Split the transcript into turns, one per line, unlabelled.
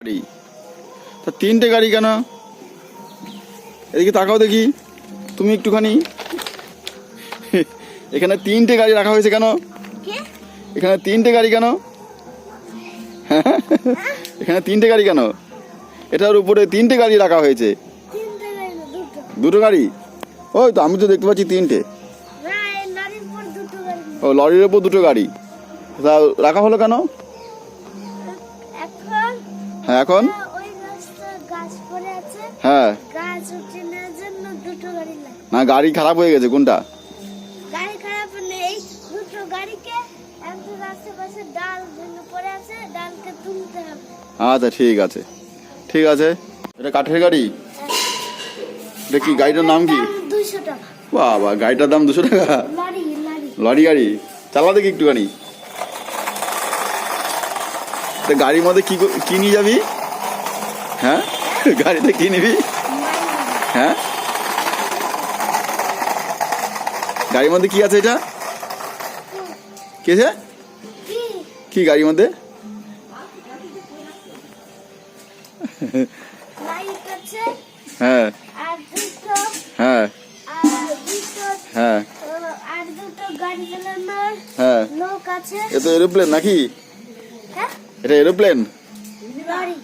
গাড়ি তা তিনটে গাড়ি কেন? এদিকে তাকাও দেখি তুমি একটুখানি। এখানে তিনটে গাড়ি রাখা হয়েছে কেন? এখানে তিনটে গাড়ি কেন? এখানে তিনটে গাড়ি কেন? এটার উপরে তিনটে গাড়ি রাখা হয়েছে। দুটো গাড়ি? ওই তো আমি তো দেখতে পাচ্ছি তিনটে। ও, লরির উপর দুটো গাড়ি তা রাখা হলো কেন? হ্যাঁ, এখন হ্যাঁ না, গাড়ি খারাপ হয়ে গেছে। কোনটা?
গাড়ি খারাপ নেই, দুটো গাড়িকে একটু রাস্তার পাশে ডাল ভেঙে পড়ে আছে, ডালকে তুলতে হবে।
আচ্ছা, ঠিক আছে ঠিক আছে। এটা কাঠের গাড়ি? এটা কি গাড়িটার নাম কি?
200 টাকা।
বাবা, গাড়িটার দাম 200 টাকা?
লরি লরি
লরি গাড়ি চালা দেখি একটুখানি। গাড়ির মধ্যে কি নিয়ে যাবি? হ্যাঁ, গাড়িতে কি নিবি? হ্যাঁ, গাড়ির মধ্যে কি আছে? এটা কি আছে? কি গাড়ির মধ্যে?
লাইট আছে,
হ্যাঁ
আর দুটো
হ্যাঁ
আর দুটো
হ্যাঁ
আর দুটো গাড়ি চালানোর
হ্যাঁ।
লোক আছে।
এ তো এরোপ্লেন নাকি?
হ্যাঁ,
এটা এরোপ্লেন?
লরি।